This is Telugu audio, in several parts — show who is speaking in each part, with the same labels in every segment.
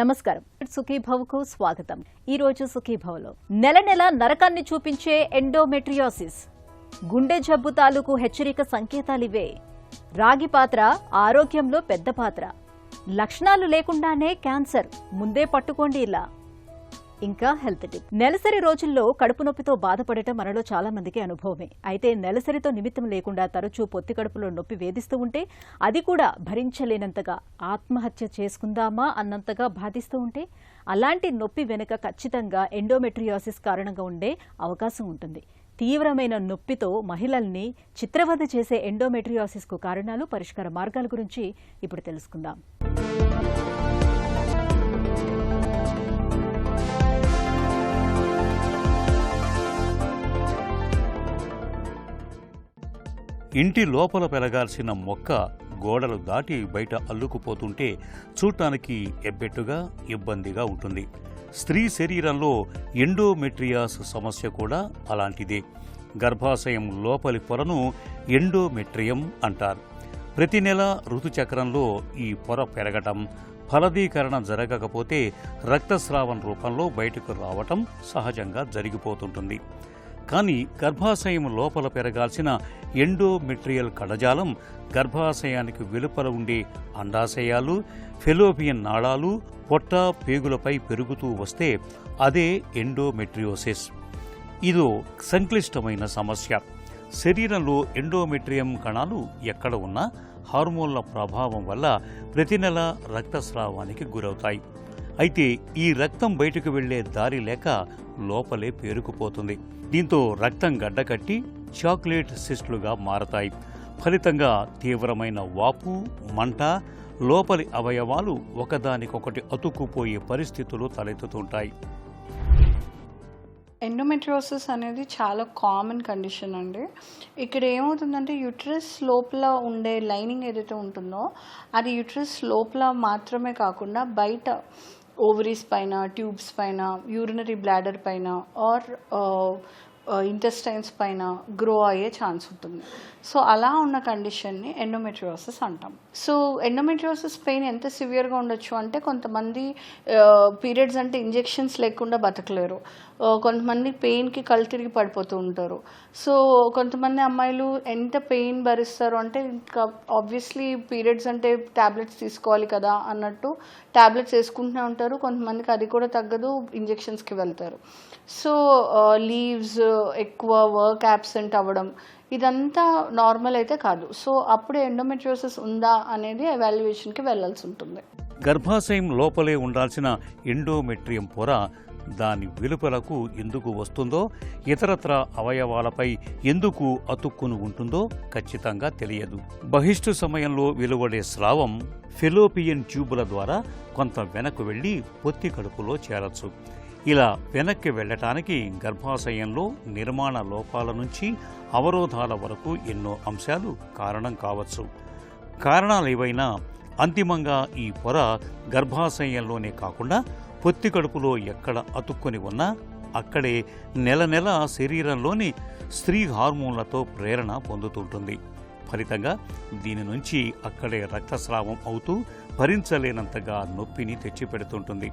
Speaker 1: నమస్కారం. సుఖీభవకు స్వాగతం. ఈ రోజు సుఖీభవలో నెల నెల నరకాన్ని చూపించే ఎండోమెట్రియోసిస్, గుండె జబ్బు తాలూకు హెచ్చరిక సంకేతాలివే. రాగి పాత్ర ఆరోగ్యంలో పెద్ద పాత్ర. లక్షణాలు లేకుండానే క్యాన్సర్, ముందే పట్టుకోండి ఇలా. ఇంకా హెల్త్ టిప్. నెలసరి రోజుల్లో కడుపు నొప్పితో బాధపడటం మనలో చాలా మందికి అనుభవమే. అయితే నెలసరితో నిమిత్తం లేకుండా తరచూ పొత్తి కడుపులో నొప్పి వేధిస్తూ ఉంటే, అది కూడా భరించలేనంతగా ఆత్మహత్య చేసుకుందామా అన్నంతగా బాధిస్తూ ఉంటే, అలాంటి నొప్పి వెనుక ఖచ్చితంగా ఎండోమెట్రియోసిస్ కారణంగా ఉండే అవకాశం ఉంటుంది. తీవ్రమైన నొప్పితో మహిళల్ని చిత్రవధ చేసే ఎండోమెట్రియోసిస్కు కారణాలు, పరిష్కార మార్గాల గురించి ఇప్పుడు తెలుసుకుందాం.
Speaker 2: ఇంటి లోపల పెరగాల్సిన మొక్క గోడలు దాటి బయట అల్లుకుపోతుంటే చూడటానికి ఎబ్బెట్టుగా, ఇబ్బందిగా ఉంటుంది. స్త్రీ శరీరంలో ఎండోమెట్రియాస్ సమస్య కూడా అలాంటిదే. గర్భాశయం లోపలి పొరను ఎండోమెట్రియం అంటారు. ప్రతి నెల ఋతుచక్రంలో ఈ పొర పెరగటం, ఫలదీకరణ జరగకపోతే రక్తస్రావం రూపంలో బయటకు రావటం సహజంగా జరిగిపోతుంటుంది. కానీ గర్భాశయం లోపల పెరగాల్సిన ఎండోమెట్రియల్ కణజాలం గర్భాశయానికి వెలుపల ఉండే అండాశయాలు, ఫెలోపియన్ నాళాలు, పొట్ట, పేగులపై పెరుగుతూ వస్తే అదే ఎండోమెట్రియోసిస్. ఇదో సంక్లిష్టమైన సమస్య. శరీరంలో ఎండోమెట్రియం కణాలు ఎక్కడ ఉన్నా హార్మోన్ల ప్రభావం వల్ల ప్రతి నెల రక్తస్రావానికి గురవుతాయి. అయితే ఈ రక్తం బయటకు వెళ్లే దారి లేక లోపలే పేరుకుపోతుంది. దీంతో రక్తం గడ్డకట్టి చాక్లెట్ సిస్టులుగా మారతాయి. ఫలితంగా తీవ్రమైన వాపు, మంట, లోపలి అవయవాలు ఒకదానికొకటి అతుక్కుపోయే పరిస్థితులు తలెత్తుతుంటాయి.
Speaker 3: ఎండోమెట్రియోసిస్ అనేది చాలా కామన్ కండిషన్ అండి. ఇక్కడ ఏమవుతుందంటే యూట్రస్ లోపల ఉండే లైనింగ్ ఏదైతే ఉంటుందో అది యూట్రస్ లోపల మాత్రమే కాకుండా బయట ఓవరీస్ పైన, ట్యూబ్స్ పైన, యూరినరీ బ్లాడర్ పైన ఆర్ ఇంటెస్టైన్స్ పైన గ్రో అయ్యే ఛాన్స్ ఉంటుంది. సో అలా ఉన్న కండిషన్ని ఎండోమెట్రియోసిస్ అంటాం. సో ఎండోమెట్రియోసిస్ పెయిన్ ఎంత సివియర్గా ఉండొచ్చు అంటే, కొంతమంది పీరియడ్స్ అంటే ఇంజెక్షన్స్ లేకుండా బతకలేరు. కొంతమంది పెయిన్కి కళ్ళు తిరిగి పడిపోతూ ఉంటారు. సో కొంతమంది అమ్మాయిలు ఎంత పెయిన్ భరిస్తారు అంటే, ఇంకా ఆబ్వియస్లీ పీరియడ్స్ అంటే ట్యాబ్లెట్స్ తీసుకోవాలి కదా అన్నట్టు ట్యాబ్లెట్స్ వేసుకుంటూనే ఉంటారు. కొంతమందికి అది కూడా తగ్గదు, ఇంజెక్షన్స్కి వెళ్తారు. సో లీవ్స్, ఎక్కువ వర్క్ యాబ్సెంట్ అవ్వడం, ఇదంతా నార్మల్ అయితే కాదు. సో అప్పుడే ఎండోమెట్రియోసిస్ ఉందా అనేది ఎవాల్యుయేషన్కి వెళ్లాల్సి ఉంటుంది.
Speaker 2: గర్భాశయం లోపలే ఉండాల్సిన ఎండోమెట్రియం పొర దాని వెలుపలకు ఎందుకు వస్తుందో, ఇతరత్ర అవయవాలపై ఎందుకు అతుక్కుని ఉంటుందో ఖచ్చితంగా తెలియదు. బహిష్టు సమయంలో వెలువడే స్రావం ఫెలోపియన్ ట్యూబుల ద్వారా కొంత వెనక్కు వెళ్లి పొత్తి కడుపులో చేరచ్చు. ఇలా వెనక్కి వెళ్లటానికి గర్భాశయంలో నిర్మాణ లోపాల నుంచి అవరోధాల వరకు ఎన్నో అంశాలు కారణం కావచ్చు. కారణాలేవైనా అంతిమంగా ఈ పొర గర్భాశయంలోనే కాకుండా పొత్తి కడుపులో ఎక్కడ అతుక్కొని ఉన్నా అక్కడే నెల నెల శరీరంలోని స్త్రీ హార్మోన్లతో ప్రేరణ పొందుతుంటుంది. ఫలితంగా దీని నుంచి అక్కడే రక్తస్రావం అవుతూ భరించలేనంతగా నొప్పిని తెచ్చిపెడుతుంటుంది.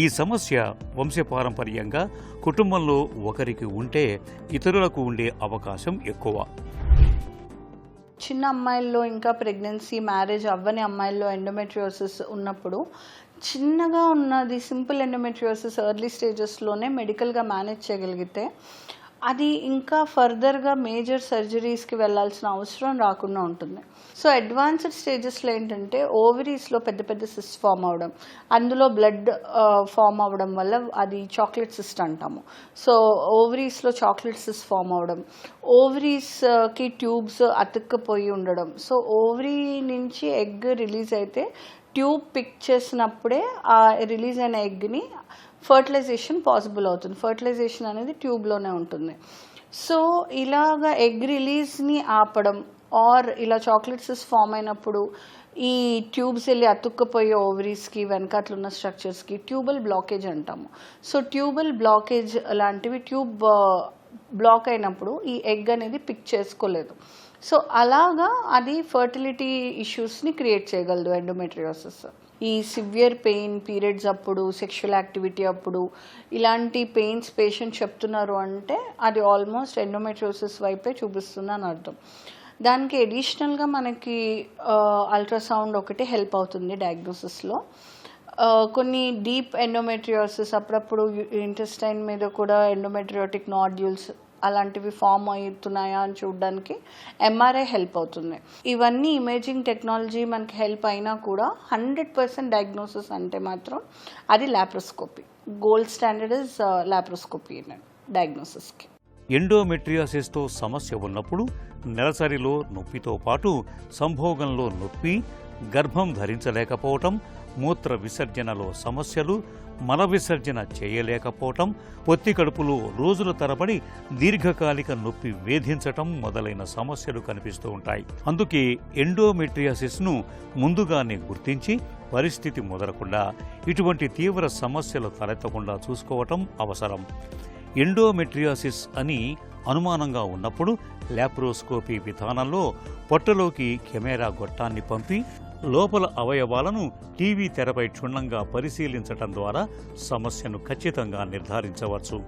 Speaker 2: ఈ సమస్య వంశపారంపర్యంగా కుటుంబంలో ఒకరికి ఉంటే ఇతరులకు ఉండే అవకాశం ఎక్కువ.
Speaker 3: చిన్న అమ్మాయిల్లో, ఇంకా ప్రెగ్నెన్సీ, మ్యారేజ్ అవ్వని అమ్మాయిల్లో ఎండోమెట్రియోసిస్ ఉన్నప్పుడు చిన్నగా ఉన్నది సింపుల్ ఎండోమెట్రియోసిస్ ఎర్లీ స్టేజెస్లోనే మెడికల్గా మేనేజ్ చేయగలిగితే అది ఇంకా ఫర్దర్గా మేజర్ సర్జరీస్కి వెళ్ళాల్సిన అవసరం రాకుండా ఉంటుంది. సో అడ్వాన్స్డ్ స్టేజెస్లో ఏంటంటే ఓవరీస్లో పెద్ద పెద్ద సిస్ట్ ఫామ్ అవ్వడం, అందులో బ్లడ్ ఫామ్ అవ్వడం వల్ల అది చాక్లెట్ సిస్ట్ అంటాము. సో ఓవరీస్లో చాక్లెట్ సిస్ట్ ఫామ్ అవ్వడం, ఓవరీస్కి ట్యూబ్స్ అతుక్కుపోయి ఉండడం. సో ఓవరీ నుంచి ఎగ్ రిలీజ్ అయితే ట్యూబ్ పిక్ చేసినప్పుడే ఆ రిలీజ్ అయిన ఎగ్ని ఫర్టిలైజేషన్ పాసిబుల్ అవుతుంది. ఫర్టిలైజేషన్ అనేది ట్యూబ్లోనే ఉంటుంది. సో ఇలాగా ఎగ్ రిలీజ్ని ఆపడం ఆర్ ఇలా చాక్లెట్ సిస్ట్ ఫామ్ అయినప్పుడు ఈ ట్యూబ్స్ వెళ్ళి అతుక్కుపోయే ఓవరీస్కి వెనకాట్లున్న స్ట్రక్చర్స్కి ట్యూబల్ బ్లాకేజ్ అంటాము. సో ట్యూబల్ బ్లాకేజ్ లాంటివి, ట్యూబ్ బ్లాక్ అయినప్పుడు ఈ ఎగ్ అనేది పిక్ చేసుకోలేదు. సో అలాగా అది ఫర్టిలిటీ ఇష్యూస్ని క్రియేట్ చేయగలదు ఎండోమెట్రియోసిస్. ఈ సివియర్ పెయిన్ పీరియడ్స్ అప్పుడు, సెక్షువల్ యాక్టివిటీ అప్పుడు ఇలాంటి పెయిన్స్ పేషెంట్ చెప్తున్నారు అంటే అది ఆల్మోస్ట్ ఎండోమెట్రియోసిస్ వైపే చూపిస్తుంది అని అర్థం. దానికి అడిషనల్గా మనకి అల్ట్రాసౌండ్ ఒకటి హెల్ప్ అవుతుంది డయాగ్నోసిస్లో. కొన్ని డీప్ ఎండోమెట్రియోసిస్ అప్పుడప్పుడు ఇంటెస్టైన్ మీద కూడా ఎండోమెట్రియోటిక్ నాడ్యూల్స్ అలాంటివి ఫామ్ అవుతున్నాయా అని చూడడానికి ఎంఆర్ఐ హెల్ప్ అవుతుంది. ఇవన్నీ ఇమేజింగ్ టెక్నాలజీ మనకి హెల్ప్ అయినా కూడా 100% డయాగ్నోసిస్ అంటే మాత్రం అది laparoscopy. Gold standard is laparoscopy డయాగ్నోసిస్కి.
Speaker 2: ఎండోమెట్రియాసిస్తో సమస్య ఉన్నప్పుడు నెలసరిలో నొప్పితో పాటు సంభోగంలో నొప్పి, గర్భం ధరించలేకపోవటం, మూత్ర విసర్జనలో సమస్యలు, మల విసర్జన చేయలేకపోవటం, పొత్తి కడుపులో రోజుల తరబడి దీర్ఘకాలిక నొప్పి వేధించటం మొదలైన సమస్యలు కనిపిస్తూ ఉంటాయి. అందుకే ఎండోమెట్రియాసిస్ను ముందుగానే గుర్తించి పరిస్థితి ముదరకుండా, ఇటువంటి తీవ్ర సమస్యలు తలెత్తకుండా చూసుకోవటం అవసరం. ఎండోమెట్రియాసిస్ అని అనుమానంగా ఉన్నప్పుడు లాప్రోస్కోపీ విధానంలో పొట్టలోకి కెమెరా గొట్టాన్ని పంపి లోపల అవయవాలను టీవీ తెరపై క్షుణ్ణంగా పరిశీలించటం ద్వారా సమస్యను ఖచ్చితంగా నిర్ధారించవచ్చు.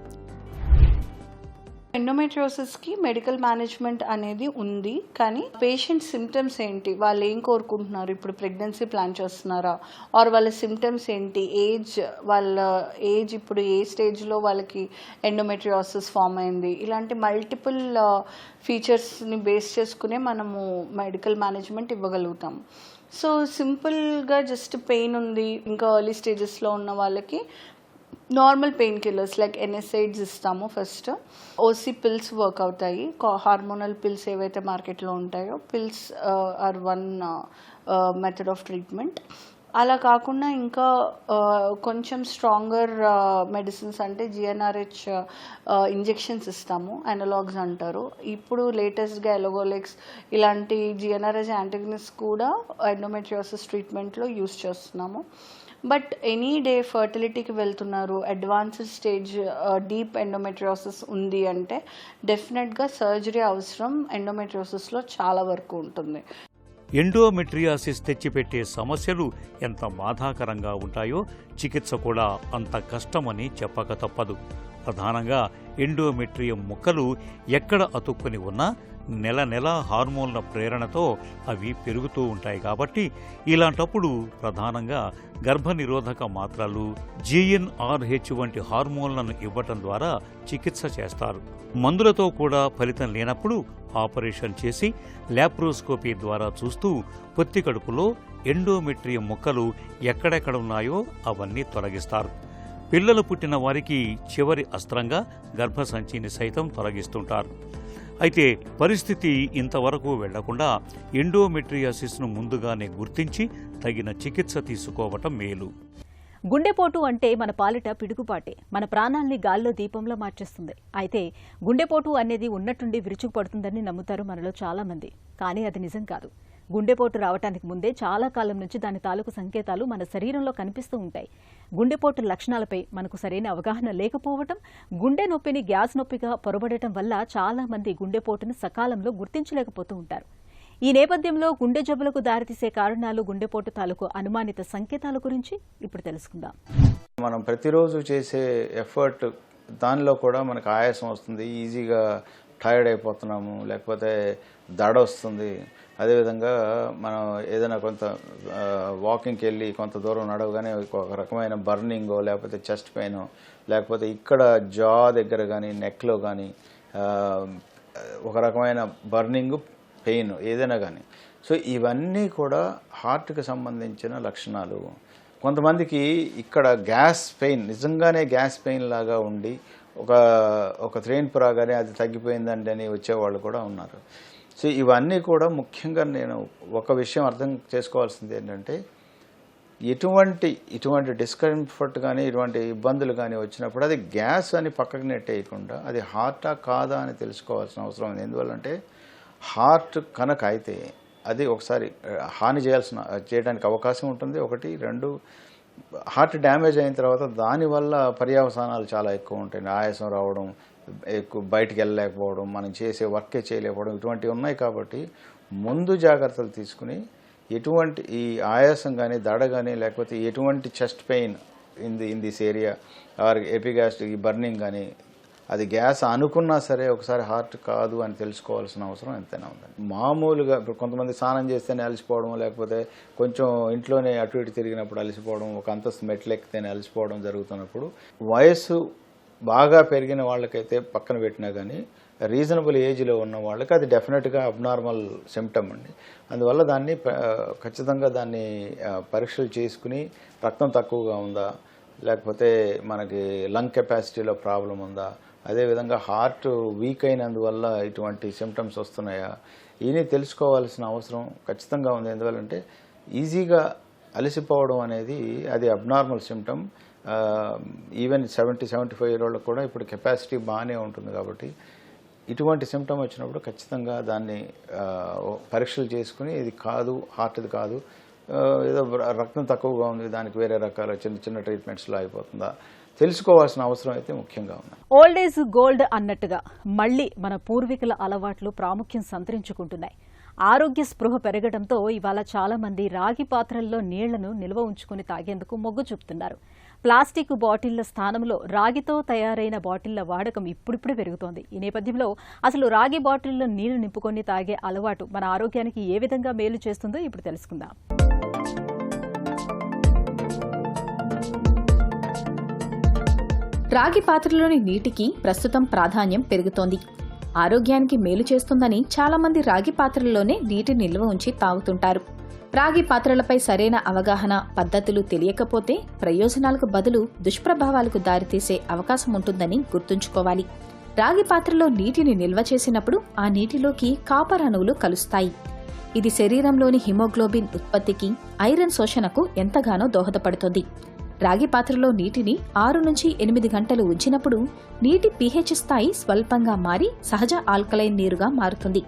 Speaker 3: ఎండోమెట్రియోసిస్కి మెడికల్ మేనేజ్మెంట్ అనేది ఉంది, కానీ పేషెంట్ సిమ్టమ్స్ ఏంటి, వాళ్ళు ఏం కోరుకుంటున్నారు, ఇప్పుడు ప్రెగ్నెన్సీ ప్లాన్ చేస్తున్నారా, ఆర్ వాళ్ళ సిమ్టమ్స్ ఏంటి, వాళ్ళ ఏజ్ ఇప్పుడు ఏ స్టేజ్లో వాళ్ళకి ఎండోమెట్రియోసిస్ ఫామ్ అయింది, ఇలాంటి మల్టిపుల్ ఫీచర్స్ని బేస్ చేసుకునే మనము మెడికల్ మేనేజ్మెంట్ ఇవ్వగలుగుతాం. సో సింపుల్గా జస్ట్ పెయిన్ ఉంది ఇంకా ఎర్లీ స్టేజెస్లో ఉన్న వాళ్ళకి normal pain killers like NSAIDs ఇస్తాము. ఫస్ట్ ఓసీ పిల్స్ వర్క్ అవుతాయి. హార్మోనల్ పిల్స్ ఏవైతే మార్కెట్లో ఉంటాయో pills are one method of treatment. అలా కాకుండా ఇంకా కొంచెం స్ట్రాంగర్ మెడిసిన్స్ అంటే జిఎన్ఆర్హెచ్ ఇంజెక్షన్స్ ఇస్తాము, అనలాగ్స్ అంటారు. ఇప్పుడు లేటెస్ట్గా ఎలోగోలెక్స్ ఇలాంటి జిఎన్ఆర్హెచ్ యాంటగనిస్ట్ కూడా ఎండోమెట్రియోసిస్ ట్రీట్మెంట్లో యూస్ చేస్తున్నాము. బట్ ఎనీ డే ఫర్టిలిటీకి వెళ్తున్నారు, అడ్వాన్స్డ్ స్టేజ్ డీప్ ఎండోమెట్రియోసిస్ ఉంది అంటే డెఫినెట్గా సర్జరీ అవసరం ఎండోమెట్రియోసిస్లో చాలా వరకు ఉంటుంది.
Speaker 2: ఎండోమెట్రియాసిస్ తెచ్చిపెట్టే సమస్యలు ఎంత బాధాకరంగా ఉంటాయో చికిత్స కూడా అంత కష్టమని చెప్పక తప్పదు. ప్రధానంగా ఎండోమెట్రియం ముక్కలు ఎక్కడ అతుక్కుని ఉన్నా నెల నెల హార్మోన్ల ప్రేరణతో అవి పెరుగుతూ ఉంటాయి. కాబట్టి ఇలాంటప్పుడు ప్రధానంగా గర్భనిరోధక మాత్రలు, జిఎన్ఆర్హెచ్ వంటి హార్మోన్లను ఇవ్వటం ద్వారా చికిత్స చేస్తారు. మందులతో కూడా ఫలితం లేనప్పుడు ఆపరేషన్ చేసి లాప్రోస్కోపీ ద్వారా చూస్తూ పొత్తి కడుపులో ఎండోమెట్రియం ముక్కలు ఎక్కడెక్కడ ఉన్నాయో అవన్నీ తొలగిస్తారు. పిల్లలు పుట్టిన వారికి చివరి అస్త్రంగా గర్భసంచిని సైతం తొలగిస్తుంటారు. అయితే పరిస్థితి ఇంతవరకు వెళ్లకుండా ఎండోమెట్రియాసిస్ను ముందుగానే గుర్తించి తగిన చికిత్స తీసుకోవటం మేలు.
Speaker 1: గుండెపోటు అంటే మన పాలిట పిడుగుపాటే, మన ప్రాణాల్ని గాల్లో దీపంలో మార్చేస్తుంది. అయితే గుండెపోటు అనేది ఉన్నట్టుండి విరుచుకుపడుతుందని నమ్ముతారు మనలో చాలా మంది. కానీ అది నిజం కాదు. గుండెపోటు రావటానికి ముందే చాలా కాలం నుంచి దాని తాలూకు సంకేతాలు మన శరీరంలో కనిపిస్తూ ఉంటాయి. గుండెపోటు లక్షణాలపై మనకు సరైన అవగాహన లేకపోవటం, గుండె నొప్పిని గ్యాస్ నొప్పిగా పొరబడటం వల్ల చాలా మంది గుండెపోటును సకాలంలో గుర్తించలేకపోతూ ఉంటారు. ఈ నేపథ్యంలో గుండె జబ్బులకు దారితీసే కారణాలు, గుండెపోటు తాలూకు అనుమానిత సంకేతాల గురించి ఇప్పుడు తెలుసుకుందాం.
Speaker 4: మనం ప్రతిరోజు చేసే ఎఫర్ట్ దానిలో కూడా మనకు ఆయాసం వస్తుంది, ఈజీగా టైర్డ్ అయిపోతున్నాము, లేకపోతే దడ వస్తుంది. అదేవిధంగా మనం ఏదైనా కొంత వాకింగ్కి వెళ్ళి కొంత దూరం నడవగానే ఒక రకమైన బర్నింగో, లేకపోతే చెస్ట్ పెయిన్, లేకపోతే ఇక్కడ జా దగ్గర కానీ నెక్లో కానీ ఒక రకమైన బర్నింగ్, పెయిన్ ఏదైనా కానీ. సో ఇవన్నీ కూడా హార్ట్కి సంబంధించిన లక్షణాలు. కొంతమందికి ఇక్కడ గ్యాస్ పెయిన్, నిజంగానే గ్యాస్ పెయిన్ లాగా ఉండి ఒక త్రేన్పు రాగానే అది తగ్గిపోయిందండి అని వచ్చేవాళ్ళు కూడా ఉన్నారు. సో ఇవన్నీ కూడా ముఖ్యంగా నేను ఒక విషయం అర్థం చేసుకోవాల్సింది ఏంటంటే, ఇటువంటి డిస్కంఫర్ట్ కానీ ఇటువంటి ఇబ్బందులు కానీ వచ్చినప్పుడు అది గ్యాస్ అని పక్కకు నెట్టేయకుండా అది హార్టా కాదా అని తెలుసుకోవాల్సిన అవసరం ఉంది. ఎందువల్లంటే హార్ట్ కనుక అయితే అది ఒకసారి హాని చేయడానికి అవకాశం ఉంటుంది. 1, 2 హార్ట్ డ్యామేజ్ అయిన తర్వాత దానివల్ల పర్యవసానాలు చాలా ఎక్కువ ఉంటాయి. ఆయాసం రావడం, ఎక్కువ బయటికి వెళ్ళలేకపోవడం, మనం చేసే వర్కే చేయలేకపోవడం, ఇటువంటివి ఉన్నాయి. కాబట్టి ముందు జాగ్రత్తలు తీసుకుని ఎటువంటి ఈ ఆయాసం కానీ దడ కానీ లేకపోతే ఎటువంటి chest pain in this area or epigastric ఈ బర్నింగ్ కానీ అది గ్యాస్ అనుకున్నా సరే ఒకసారి హార్ట్ కాదు అని తెలుసుకోవాల్సిన అవసరం ఎంతైనా ఉందండి. మామూలుగా ఇప్పుడు కొంతమంది స్నానం చేస్తేనే అలసిపోవడం, లేకపోతే కొంచెం ఇంట్లోనే అటు ఇటు తిరిగినప్పుడు అలసిపోవడం, ఒక అంతస్తు మెట్లు ఎక్కితేనే అలసిపోవడం జరుగుతున్నప్పుడు వయస్సు బాగా పెరిగిన వాళ్ళకైతే పక్కన పెట్టినా కానీ రీజనబుల్ ఏజ్లో ఉన్న వాళ్ళకి అది డెఫినెట్గా అబ్నార్మల్ సిమ్టమ్ అండి. అందువల్ల దాన్ని ఖచ్చితంగా దాన్ని పరీక్షలు చేసుకుని రక్తం తక్కువగా ఉందా, లేకపోతే మనకి లంగ్ కెపాసిటీలో ప్రాబ్లం ఉందా, అదేవిధంగా హార్ట్ వీక్ అయినందువల్ల ఇటువంటి సిమ్టమ్స్ వస్తున్నాయా, ఇవన్నీ తెలుసుకోవాల్సిన అవసరం ఖచ్చితంగా ఉంది. ఎందువల్లంటే ఈజీగా అలసిపోవడం అనేది అది అబ్నార్మల్ సిమ్టమ్. ఈవెన్ 70-75 year వాళ్ళకు కూడా ఇప్పుడు కెపాసిటీ బాగానే ఉంటుంది. కాబట్టి ఇటువంటి సిమ్టమ్ వచ్చినప్పుడు ఖచ్చితంగా దాన్ని పరీక్షలు చేసుకుని ఇది కాదు, హార్ట్ది కాదు, ఏదో రక్తం తక్కువగా ఉంది, దానికి వేరే రకాల చిన్న చిన్న ట్రీట్మెంట్స్లో అయిపోతుందా తెలుసుకోవాల్సిన అవసరం అయితే ముఖ్యంగా ఉంది.
Speaker 1: ఓల్డ్ ఏజ్ గోల్డ్ అన్నట్టుగా మళ్లీ మన పూర్వీకుల అలవాట్లు ప్రాముఖ్యం సంతరించుకుంటున్నాయి. ఆరోగ్య స్పృహ పెరగడంతో ఇవాళ చాలా మంది రాగి పాత్రల్లో నీళ్లను నిల్వ ఉంచుకుని తాగేందుకు మొగ్గు చూపుతున్నారు. ప్లాస్టిక్ బాటిళ్ల స్థానంలో రాగితో తయారైన బాటిళ్ల వాడకం ఇప్పుడిప్పుడే పెరుగుతోంది. ఈ నేపథ్యంలో అసలు రాగి బాటిల్లో నీళ్లు నింపుకొని తాగే అలవాటు మన ఆరోగ్యానికి ఏ విధంగా మేలు చేస్తుందో ఇప్పుడు తెలుసుకుందాం.
Speaker 5: రాగి పాత్రలోని నీటికి ప్రస్తుతం ప్రాధాన్యం పెరుగుతోంది. ఆరోగ్యానికి మేలు చేస్తుందని చాలామంది రాగి పాత్రల్లోనే నీటి నిల్వ ఉంచి తాగుతుంటారు. రాగి పాత్రలపై సరైన అవగాహన, పద్ధతులు తెలియకపోతే ప్రయోజనాలకు బదులు దుష్ప్రభావాలకు దారితీసే అవకాశం ఉంటుందని గుర్తుంచుకోవాలి. రాగి పాత్రలో నీటిని నిల్వ చేసినప్పుడు ఆ నీటిలోకి కాపర్ అణువులు కలుస్తాయి. ఇది శరీరంలోని హిమోగ్లోబిన్ ఉత్పత్తికి, ఐరన్ శోషణకు ఎంతగానో దోహదపడుతుంది. రాగి పాత్రలో నీటిని 6 నుంచి 8 గంటలు ఉంచినప్పుడు నీటి pH స్థాయి స్వల్పంగా మారి సహజ ఆల్కలైన్ నీరుగా మారుతుంది.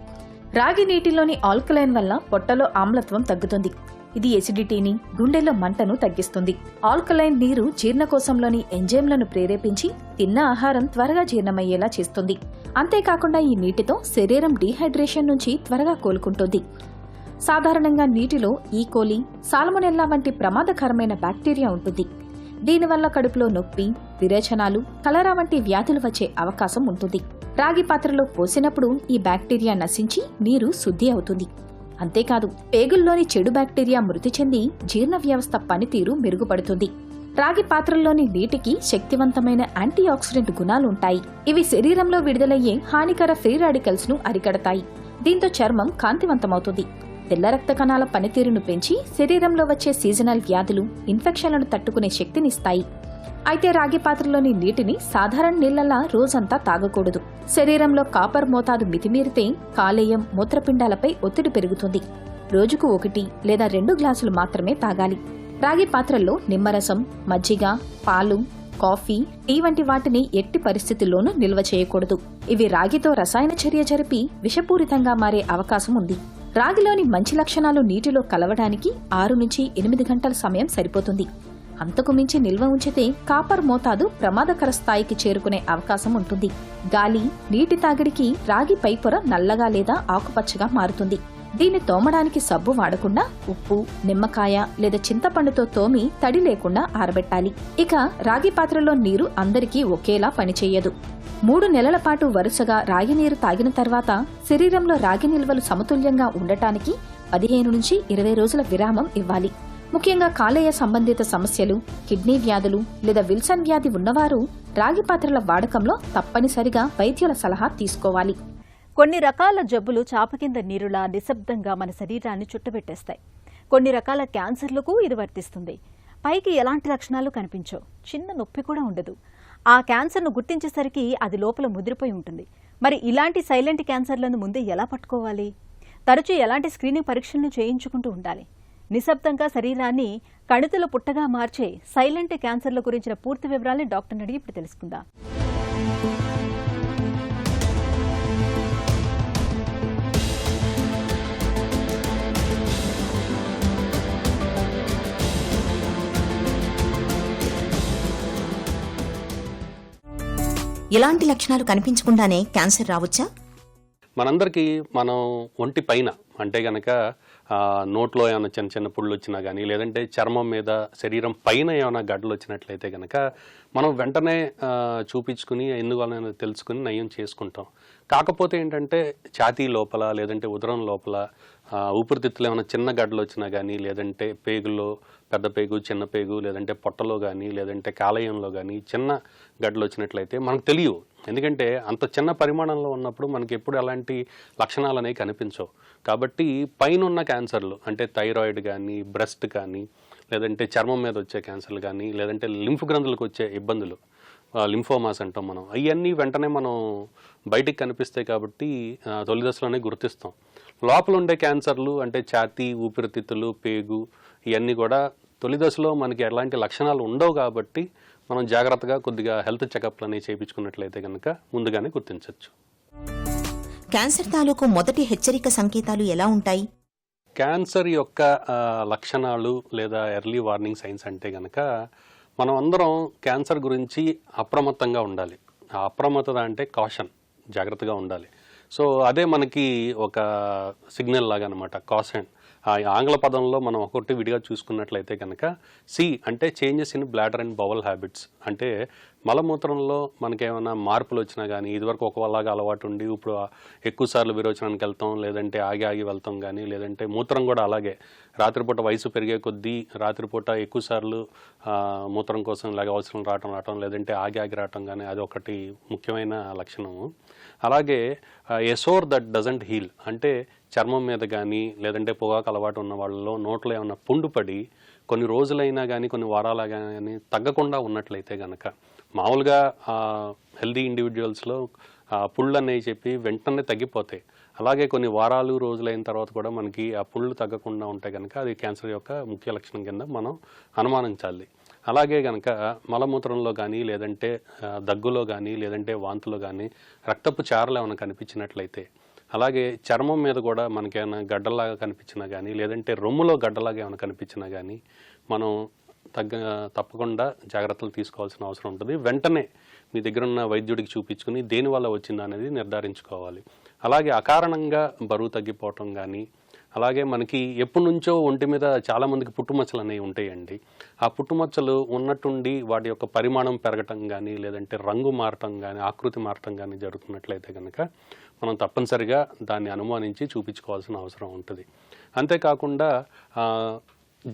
Speaker 5: రాగి నీటిలోని ఆల్కలైన్ వల్ల పొట్టలో ఆమ్లత్వం తగ్గుతుంది. ఇది ఎసిడిటీని, గుండెల్లో మంటను తగ్గిస్తుంది. ఆల్కలైన్ నీరు జీర్ణకోశంలోని ఎంజైమ్లను ప్రేరేపించి తిన్న ఆహారం త్వరగా జీర్ణమయ్యేలా చేస్తుంది. అంతేకాకుండా ఈ నీటితో శరీరం డీహైడ్రేషన్ నుంచి త్వరగా కోలుకుంటుంది. సాధారణంగా నీటిలో ఈకోలి, సాల్మొనెల్లా వంటి ప్రమాదకరమైన బ్యాక్టీరియా ఉంటుంది. దీనివల్ల కడుపులో నొప్పి, విరేచనాలు, కలరా వంటి వ్యాధులు వచ్చే అవకాశం ఉంటుంది. రాగి పాత్రలో పోసినప్పుడు ఈ బ్యాక్టీరియా నశించి నీరు శుద్ధి అవుతుంది. అంతేకాదు పేగుల్లోని చెడు బ్యాక్టీరియా మృతి చెంది జీర్ణ వ్యవస్థ పనితీరు మెరుగుపడుతుంది. రాగి పాత్రల్లోని నీటికి శక్తివంతమైన యాంటీ ఆక్సిడెంట్ గుణాలుంటాయి. ఇవి శరీరంలో విడుదలయ్యే హానికర ఫ్రీ రాడికల్స్ ను అరికడతాయి. దీంతో చర్మం కాంతివంతమవుతుంది. తెల్ల రక్త కణాల పనితీరును పెంచి శరీరంలో వచ్చే సీజనల్ వ్యాధులు, ఇన్ఫెక్షన్లను తట్టుకునే శక్తినిస్తాయి. అయితే రాగి పాత్రలోని నీటిని సాధారణ నీళ్లలా రోజంతా తాగకూడదు. శరీరంలో కాపర్ మోతాదు మితిమీరితే కాలేయం, మూత్రపిండాలపై ఒత్తిడి పెరుగుతుంది. రోజుకు 1 లేదా 2 గ్లాసులు మాత్రమే తాగాలి. రాగి పాత్రల్లో నిమ్మరసం, మజ్జిగ, పాలు, కాఫీ, టీ వంటి వాటిని ఎట్టి పరిస్థితుల్లోనూ నిల్వ చేయకూడదు. ఇవి రాగితో రసాయన చర్య జరిపి విషపూరితంగా మారే అవకాశం ఉంది. రాగిలోని మంచి లక్షణాలు నీటిలో కలవడానికి 6 నుంచి 8 గంటల సమయం సరిపోతుంది. అంతకు మించి నిల్వ ఉంచితే కాపర్ మోతాదు ప్రమాదకర స్థాయికి చేరుకునే అవకాశం ఉంటుంది. గాలి, నీటి తాగిడికి రాగి పైపొర నల్లగా లేదా ఆకుపచ్చగా మారుతుంది. దీన్ని తోమడానికి సబ్బు వాడకుండా ఉప్పు, నిమ్మకాయ లేదా చింతపండుతో తోమి తడి లేకుండా ఆరబెట్టాలి. ఇక రాగి పాత్రలో నీరు అందరికీ ఒకేలా పనిచేయదు. 3 నెలల పాటు వరుసగా రాగి నీరు తాగిన తర్వాత శరీరంలో రాగి నిల్వలు సమతుల్యంగా ఉండటానికి 15 నుంచి 20 రోజుల విరామం ఇవ్వాలి. ముఖ్యంగా కాలేయ సంబంధిత సమస్యలు, కిడ్నీ వ్యాధులు లేదా విల్సన్ వ్యాధి ఉన్నవారు రాగి పాత్రల వాడకంలో తప్పనిసరిగా వైద్యుల సలహా తీసుకోవాలి.
Speaker 1: కొన్ని రకాల జబ్బులు చాప కింద నీరులా నిశ్శబ్దంగా మన శరీరాన్ని చుట్టబెట్టేస్తాయి. కొన్ని రకాల క్యాన్సర్లకు ఇది వర్తిస్తుంది. పైకి ఎలాంటి లక్షణాలు కనిపించవు, చిన్న నొప్పి కూడా ఉండదు. ఆ క్యాన్సర్ను గుర్తించేసరికి అది లోపల ముదిరిపోయి ఉంటుంది. మరి ఇలాంటి సైలెంట్ క్యాన్సర్లను ముందే ఎలా పట్టుకోవాలి? తరచూ ఎలాంటి స్క్రీనింగ్ పరీక్షలను చేయించుకుంటూ ఉండాలి? నిశ్శబ్దంగా శరీరాన్ని కణితుల పుట్టగా మార్చే సైలెంట్ క్యాన్సర్ల గురించిన పూర్తి వివరాల్ని డాక్టర్ని అడిగి ఇప్పుడు తెలుసుకుందాం.
Speaker 6: ఇలాంటి లక్షణాలు కనిపించకుండానే క్యాన్సర్ రావచ్చా?
Speaker 7: మనందరికీ మనం ఒంటి పైన
Speaker 6: అంటే కనుక నోట్లో ఏమైనా చిన్న చిన్న పుళ్ళు వచ్చినా కానీ, లేదంటే చర్మం మీద శరీరం పైన ఏమైనా గడ్డలు వచ్చినట్లయితే కనుక మనం వెంటనే చూపించుకుని ఎందువలన తెలుసుకుని నయం చేసుకుంటాం. కాకపోతే ఏంటంటే ఛాతీ లోపల లేదంటే ఉదరం లోపల ఊపిరితిత్తులు ఏమైనా చిన్న గడ్డలు వచ్చినా కానీ, లేదంటే పేగుల్లో పెద్ద పేగు చిన్న పేగు, లేదంటే పొట్టలో కానీ, లేదంటే కాలేయంలో కానీ చిన్న గడ్డలు వచ్చినట్లయితే మనకు తెలియవు. ఎందుకంటే అంత చిన్న పరిమాణంలో ఉన్నప్పుడు మనకి ఎప్పుడు అలాంటి లక్షణాలు అనేవి కనిపించవు. కాబట్టి పైన ఉన్న క్యాన్సర్లు అంటే థైరాయిడ్ కానీ, బ్రెస్ట్ కానీ, లేదంటే చర్మం మీద వచ్చే క్యాన్సర్లు కానీ, లేదంటే లింఫ్ గ్రంథులకు వచ్చే ఇబ్బందులు, లింఫోమాస్ అంటాం మనం, అవన్నీ వెంటనే మనం బయటికి కనిపిస్తాయి. కాబట్టి తొలి దశలోనే గుర్తిస్తాం. లోపల ఉండే క్యాన్సర్లు అంటే ఛాతీ, ఊపిరితిత్తులు, పేగు, ఇవన్నీ కూడా తొలి దశలో మనకి ఎలాంటి లక్షణాలు ఉండవు. కాబట్టి మనం జాగ్రత్తగా కొద్దిగా హెల్త్ చెకప్లు అనేవి చేయించుకున్నట్లయితే కనుక ముందుగానే గుర్తించవచ్చు.
Speaker 7: క్యాన్సర్ తాలూకు మొదటి హెచ్చరిక సంకేతాలు ఎలా ఉంటాయి?
Speaker 6: క్యాన్సర్ యొక్క లక్షణాలు లేదా ఎర్లీ వార్నింగ్ సైన్స్ అంటే కనుక మనం అందరం క్యాన్సర్ గురించి అప్రమత్తంగా ఉండాలి. ఆ అప్రమత్తత అంటే కాషన్, జాగ్రత్తగా ఉండాలి. సో అదే మనకి ఒక సిగ్నల్ లాగా అనమాట, కాషన్. ఆంగ్ల పదంలో మనం ఒకటి విడిగా చూసుకున్నట్లయితే కనుక సి అంటే changes in bladder and bowel habits, అంటే మలమూత్రంలో మనకేమైనా మార్పులు వచ్చినా కానీ, ఇదివరకు ఒకలాగా అలవాటు ఉండి ఇప్పుడు ఎక్కువసార్లు విరోచనానికి వెళ్తాం, లేదంటే ఆగి వెళ్తాం కానీ, లేదంటే మూత్రం కూడా అలాగే రాత్రిపూట వయసు పెరిగే కొద్దీ రాత్రిపూట ఎక్కువసార్లు మూత్రం కోసం ఇలాగ అవసరం రావటం, లేదంటే ఆగి రావటం కానీ, అది ఒకటి ముఖ్యమైన లక్షణము. అలాగే ఏ సోర్ దట్ డజంట్ హీల్ అంటే చర్మం మీద కానీ, లేదంటే పొగాకు అలవాటు ఉన్న వాళ్ళలో నోట్లో ఏమైనా పుండు పడి కొన్ని రోజులైనా కానీ, కొన్ని వారాలు కానీ తగ్గకుండా ఉన్నట్లయితే కనుక, మామూలుగా హెల్దీ ఇండివిజువల్స్లో పుళ్ళు అనేవి చెప్పి వెంటనే తగ్గిపోతాయి. అలాగే కొన్ని వారాలు రోజులైన తర్వాత కూడా మనకి ఆ పుళ్ళు తగ్గకుండా ఉంటే కనుక అది క్యాన్సర్ యొక్క ముఖ్య లక్షణం కింద మనం అనుమానించాలి. అలాగే కనుక మలమూత్రంలో కానీ, లేదంటే దగ్గులో కానీ, లేదంటే వాంతులో కానీ రక్తపు చారలు ఏమైనా కనిపించినట్లయితే, అలాగే చర్మం మీద కూడా మనకేమైనా గడ్డలాగా కనిపించినా కానీ, లేదంటే రొమ్ములో గడ్డలాగా ఏమైనా కనిపించినా కానీ మనం తప్పకుండా జాగ్రత్తలు తీసుకోవాల్సిన అవసరం ఉంటుంది. వెంటనే మీ దగ్గర ఉన్న వైద్యుడికి చూపించుకుని దేనివల్ల వచ్చిందా అనేది నిర్ధారించుకోవాలి. అలాగే అకారణంగా బరువు తగ్గిపోవటం కానీ, అలాగే మనకి ఎప్పటి నుంచో ఒంటి మీద చాలామందికి పుట్టుమచ్చలు అనేవి ఉంటాయండి. ఆ పుట్టుమచ్చలు ఉన్నట్టుండి వాటి యొక్క పరిమాణం పెరగటం కానీ, లేదంటే రంగు మారటం కానీ, ఆకృతి మారటం కానీ జరుగుతున్నట్లయితే కనుక మనం తప్పనిసరిగా దాన్ని అనుమానించి చూపించుకోవాల్సిన అవసరం ఉంటుంది. అంతేకాకుండా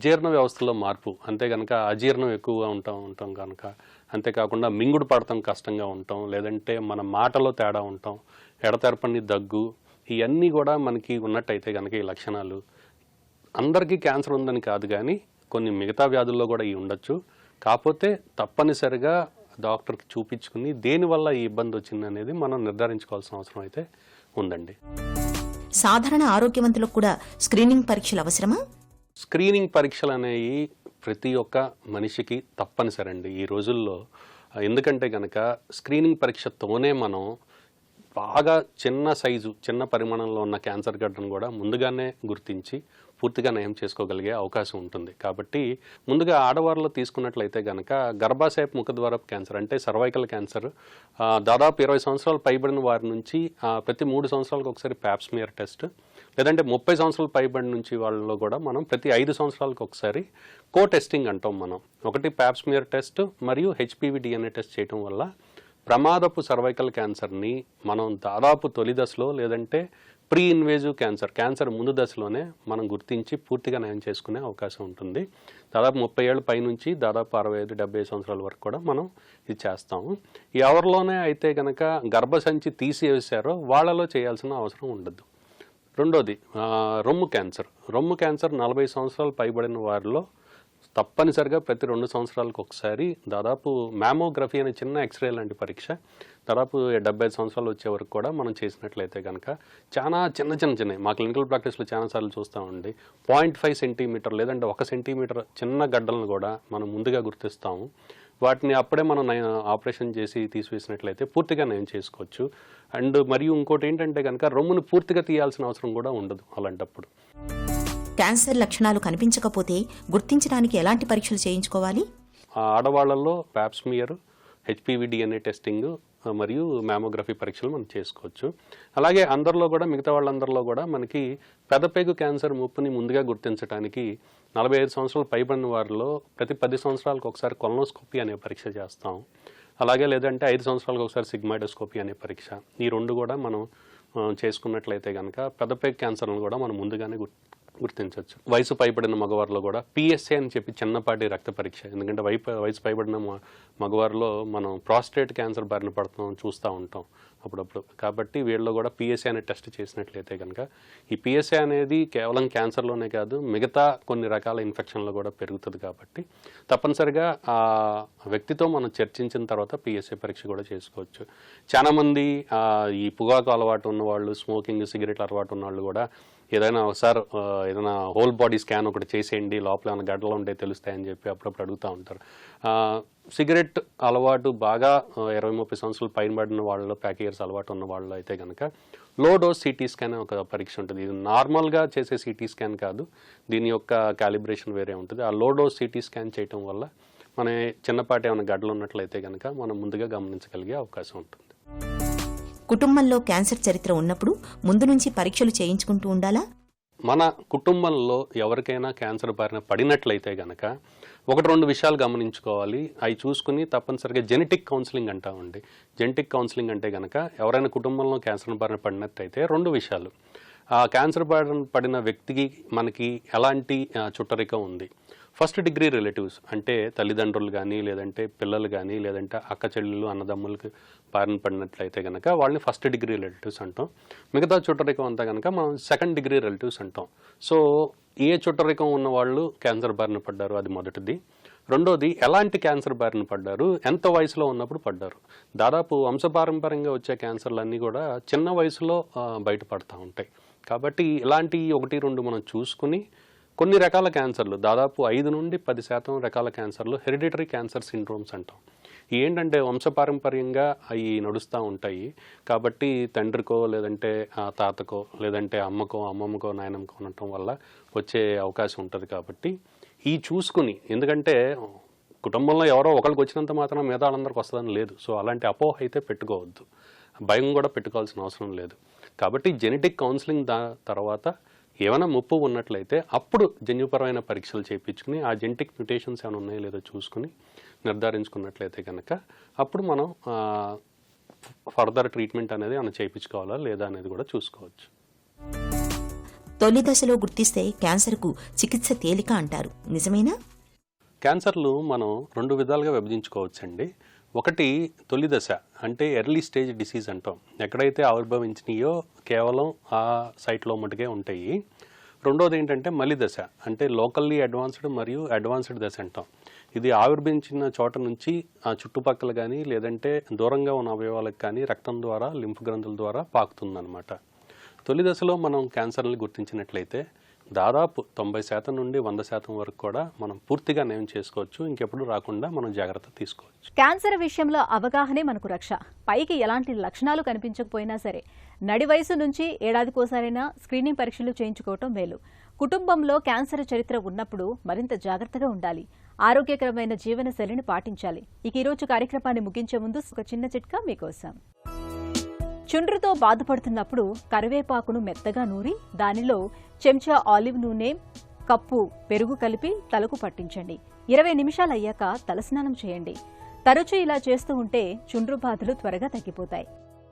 Speaker 6: జీర్ణ వ్యవస్థలో మార్పు, అంతే కనుక అజీర్ణం ఎక్కువగా ఉంటాం కనుక, అంతేకాకుండా మింగుడు పడటం కష్టంగా ఉంటాం, లేదంటే మన మాటలో తేడా ఉంటాం, ఎడతెరపని దగ్గు, ఇవన్నీ కూడా మనకి ఉన్నట్టయితే కనుక ఈ లక్షణాలు అందరికీ క్యాన్సర్ ఉందని కాదు కానీ కొన్ని మిగతా వ్యాధుల్లో కూడా ఇవి ఉండొచ్చు. కాకపోతే తప్పనిసరిగా డాక్టర్కి చూపించుకుని దేనివల్ల ఈ ఇబ్బంది వచ్చింది అనేది మనం నిర్ధారించుకోవాల్సిన అవసరం అయితే ఉందండి.
Speaker 7: సాధారణ ఆరోగ్యవంతులకు కూడా స్క్రీనింగ్ పరీక్షలు అవసరమా?
Speaker 6: స్క్రీనింగ్ పరీక్షలు అనేవి ప్రతి ఒక్క మనిషికి తప్పనిసరి అండి ఈ రోజుల్లో. ఎందుకంటే కనుక స్క్రీనింగ్ పరీక్షతోనే మనం బాగా చిన్న సైజు, చిన్న పరిమాణంలో ఉన్న క్యాన్సర్ గడ్డను కూడా ముందుగానే గుర్తించి పూర్తిగా నయం చేసుకోగలిగే అవకాశం ఉంటుంది. కాబట్టి ముందుగా ఆడవారిలో తీసుకున్నట్లయితే కనుక గర్భాశయ ముఖద్వారపు క్యాన్సర్ అంటే సర్వైకల్ క్యాన్సర్ దాదాపు 20 సంవత్సరాలు పైబడిన వారి నుంచి ప్రతి 3 సంవత్సరాలకు ఒకసారి ప్యాప్స్మియర్ టెస్ట్, లేదంటే 30 సంవత్సరాలు పైబడి నుంచి వాళ్ళలో కూడా మనం ప్రతి 5 సంవత్సరాలకు ఒకసారి టెస్టింగ్ అంటాం మనం. ఒకటి ప్యాప్స్మియర్ టెస్ట్ మరియు హెచ్పివి డిఎన్ఏ టెస్ట్ చేయడం వల్ల ప్రమాదపు సర్వైకల్ క్యాన్సర్ని మనం దాదాపు తొలి దశలో, లేదంటే ప్రీ ఇన్వేజివ్ క్యాన్సర్ ముందు దశలోనే మనం గుర్తించి పూర్తిగా నయం చేసుకునే అవకాశం ఉంటుంది. దాదాపు 30 ఏళ్ళ పైనుంచి దాదాపు 65-70 సంవత్సరాల వరకు కూడా మనం ఇది చేస్తాము. ఎవరిలోనే అయితే కనుక గర్భసంచి తీసివేశారో వాళ్ళలో చేయాల్సిన అవసరం ఉండదు. రెండోది రొమ్ము క్యాన్సర్ 40 సంవత్సరాలు పైబడిన వారిలో తప్పనిసరిగా ప్రతి 2 సంవత్సరాలకు ఒకసారి దాదాపు మ్యామోగ్రఫీ అనే చిన్న ఎక్స్రే లాంటి పరీక్ష దాదాపు 75 సంవత్సరాలు వచ్చే వరకు కూడా మనం చేసినట్లయితే కనుక చాలా చిన్న మా క్లినికల్ ప్రాక్టీస్లో చాలాసార్లు చూస్తామండి. 0.5 సెంటీమీటర్ లేదంటే 1 సెంటీమీటర్ చిన్న గడ్డలను కూడా మనం ముందుగా గుర్తిస్తాము. వాటిని అప్పుడే మనం ఆపరేషన్ చేసి తీసివేసినట్లయితే పూర్తిగా నయం చేసుకోవచ్చు. అండ్ మరియు ఇంకోటి ఏంటంటే కనుక రొమ్మును పూర్తిగా తీయాల్సిన అవసరం కూడా ఉండదు అలాంటప్పుడు.
Speaker 7: క్యాన్సర్ లక్షణాలు కనిపించకపోతే గుర్తించడానికి ఎలాంటి పరీక్షలు చేయించుకోవాలి?
Speaker 6: ఆడవాళ్లలో ప్యాప్స్మియర్, హెచ్పివి డిఎన్ఏ టెస్టింగ్, మరియు మ్యామోగ్రఫీ పరీక్షలు మనం చేసుకోవచ్చు. అలాగే అందరిలో కూడా, మిగతా వాళ్ళందరిలో కూడా మనకి పెదపేగు క్యాన్సర్ ముప్పుని ముందుగా గుర్తించడానికి 45 సంవత్సరాలు పైబడిన వారిలో ప్రతి 10 సంవత్సరాలకు ఒకసారి కొలనోస్కోపీ అనే పరీక్ష చేస్తాం. అలాగే లేదంటే 5 సంవత్సరాలకు ఒకసారి సిగ్మాయిడోస్కోపీ అనే పరీక్ష. ఈ 2 కూడా మనం చేసుకున్నట్లయితే కనుక పెదపేగు క్యాన్సర్ను కూడా మనం ముందుగానే గుర్తించవచ్చు. వయసు పైబడిన మగవారిలో కూడా PSA అని చెప్పి చిన్నపాటి రక్త పరీక్ష, ఎందుకంటే వయసు పైబడిన మగవారిలో మనం ప్రాస్టేట్ క్యాన్సర్ బారిన పడతాం చూస్తూ ఉంటాం అప్పుడప్పుడు. కాబట్టి వీళ్ళలో కూడా PSA అనే టెస్ట్ చేసినట్లయితే కనుక ఈ PSA అనేది కేవలం క్యాన్సర్లోనే కాదు, మిగతా కొన్ని రకాల ఇన్ఫెక్షన్లో కూడా పెరుగుతుంది. కాబట్టి తప్పనిసరిగా ఆ వ్యక్తితో మనం చర్చించిన తర్వాత PSA పరీక్ష కూడా చేసుకోవచ్చు. చాలామంది ఈ పొగాకు అలవాటు ఉన్నవాళ్ళు, స్మోకింగ్, సిగరెట్ అలవాటు ఉన్నవాళ్ళు కూడా ఏదైనా ఒకసారి ఏదైనా హోల్ బాడీ స్కాన్ ఒకటి చేసేయండి, లోపల ఏమైనా గడ్డలు ఉంటే తెలుస్తాయని చెప్పి అప్పుడప్పుడు అడుగుతూ ఉంటారు. సిగరెట్ అలవాటు బాగా 20-30 సంవత్సరాలు పైబడిన వాళ్ళలో, 5 years అలవాటు ఉన్న వాళ్ళు అయితే కనుక లో డోస్ CT స్కాన్ ఒక పరీక్ష ఉంటుంది. ఇది నార్మల్గా చేసే CT స్కాన్ కాదు, దీని యొక్క క్యాలిబ్రేషన్ వేరే ఉంటుంది. ఆ లో డోస్ CT స్కాన్ చేయటం వల్ల మన చిన్నపాటి ఏమైనా గడ్డలు ఉన్నట్లయితే కనుక మనం ముందుగా గమనించగలిగే అవకాశం ఉంటుంది.
Speaker 7: కుటుంబంలో క్యాన్సర్ చరిత్ర ఉన్నప్పుడు ముందు నుంచి పరీక్షలు చేయించుకుంటూ ఉండాలా?
Speaker 6: మన కుటుంబంలో ఎవరికైనా క్యాన్సర్ బారిన పడినట్లయితే కనుక 1-2 విషయాలు గమనించుకోవాలి. అవి చూసుకుని తప్పనిసరిగా జెనెటిక్ కౌన్సిలింగ్ అంటామండి. జెనెటిక్ కౌన్సిలింగ్ అంటే కనుక ఎవరైనా కుటుంబంలో క్యాన్సర్ బారిన పడినట్టయితే 2 విషయాలు. ఆ క్యాన్సర్ బారిన పడిన వ్యక్తికి మనకి ఎలాంటి చుట్టరికం ఉంది. ఫస్ట్ డిగ్రీ రిలేటివ్స్ అంటే తల్లిదండ్రులు కానీ, లేదంటే పిల్లలు కానీ, లేదంటే అక్క చెల్లెళ్ళు, అన్నదమ్ములకి బారిన పడినట్లయితే కనుక వాళ్ళని ఫస్ట్ డిగ్రీ రిలేటివ్స్ అంటాం. మిగతా చుట్టరికం అంతా కనుక మనం సెకండ్ డిగ్రీ రిలేటివ్స్ అంటాం. సో ఏ చుట్టరికం ఉన్న వాళ్ళు క్యాన్సర్ బారిన పడ్డారు, అది మొదటిది. రెండోది ఎలాంటి క్యాన్సర్ బారిన పడ్డారు, ఎంత వయసులో ఉన్నప్పుడు పడ్డారు. దాదాపు వంశపారంపర్యంగా వచ్చే క్యాన్సర్లన్నీ కూడా చిన్న వయసులో బయటపడతా ఉంటాయి. కాబట్టి ఇలాంటి 1-2 మనం చూసుకుని కొన్ని రకాల క్యాన్సర్లు, దాదాపు 5-10% రకాల క్యాన్సర్లు హెరిడిటరీ క్యాన్సర్ సిండ్రోమ్స్ అంటాం. ఏంటంటే వంశపారంపర్యంగా అవి నడుస్తూ ఉంటాయి. కాబట్టి తండ్రికో, లేదంటే తాతకో, లేదంటే అమ్మకో, అమ్మమ్మకో, నాయనమ్మకో ఉండటం వల్ల వచ్చే అవకాశం ఉంటుంది. కాబట్టి ఈ చూసుకుని, ఎందుకంటే కుటుంబంలో ఎవరో ఒకరికి వచ్చినంత మాత్రం మిగతా వాళ్ళందరికీ వస్తుందని లేదు. సో అలాంటి అపోహ అయితే పెట్టుకోవద్దు, భయం కూడా పెట్టుకోవాల్సిన అవసరం లేదు. కాబట్టి జెనెటిక్ కౌన్సిలింగ్ తర్వాత ఏమైనా ముప్పు ఉన్నట్లయితే అప్పుడు జన్యుపరమైన పరీక్షలు చేయించుకుని ఆ జెనెటిక్ మ్యుటేషన్స్ ఏమైనా ఉన్నాయో లేదో చూసుకుని నిర్ధారించుకున్నట్లయితే కనుక అప్పుడు మనం ఫర్దర్ ట్రీట్మెంట్ అనేది ఏమైనా చేయించుకోవాలా లేదా అనేది కూడా చూసుకోవచ్చు.
Speaker 7: తొలి దశలో గుర్తిస్తే క్యాన్సర్కు చికిత్స తేలిక అంటారు, నిజమేనా?
Speaker 6: క్యాన్సర్లు మనం 2 విధాలుగా విభజించుకోవచ్చండి. ఒకటి తొలి దశ అంటే ఎర్లీ స్టేజ్ డిసీజ్ అంటాం. ఎక్కడైతే ఆవిర్భవించినాయో కేవలం ఆ సైట్లో మటుకే ఉంటాయి. రెండోది ఏంటంటే మలి దశ అంటే లోకల్లీ అడ్వాన్స్డ్ మరియు అడ్వాన్స్డ్ దశ అంటాం. ఇది ఆవిర్భవించిన చోట నుంచి ఆ చుట్టుపక్కల కానీ, లేదంటే దూరంగా ఉన్న అవయవాలకు కానీ రక్తం ద్వారా, లింఫ్ గ్రంథుల ద్వారా పాకుతుందన్నమాట. తొలి దశలో మనం క్యాన్సర్ని గుర్తించినట్లయితే దాదాపు 90% నుండి 100% వరకు కూడా మనం పూర్తిగా నయం చేసుకోవచ్చు. ఇంకెప్పుడు రాకుండా మనం జాగ్రత్త తీసుకోవచ్చు.
Speaker 1: క్యాన్సర్ విషయంలో అవగాహనే మనకు రక్ష. పైకి ఎలాంటి లక్షణాలు కనిపించకపోయినా సరే నడి వయసు నుంచి ఏడాదికోసారైనా స్క్రీనింగ్ పరీక్షలు చేయించుకోవటం మేలు. కుటుంబంలో క్యాన్సర్ చరిత్ర ఉన్నప్పుడు మరింత జాగ్రత్తగా ఉండాలి. ఆరోగ్యకరమైన జీవన శైలిని పాటించాలి. ఈ రోజు కార్యక్రమాన్ని ముగించే ముందు ఒక చిన్న చిట్కా మీకోసం. చుండ్రుతో బాధపడుతున్నప్పుడు కరివేపాకును మెత్తగా నూరి దానిలో చెంచా ఆలివ్ నూనె, కప్పు పెరుగు కలిపి తలకు పట్టించండి. 20 నిమిషాలు అయ్యాక తలస్నానం చేయండి. తరచూ ఇలా చేస్తూ ఉంటే చుండ్రు బాధలు త్వరగా తగ్గిపోతాయి.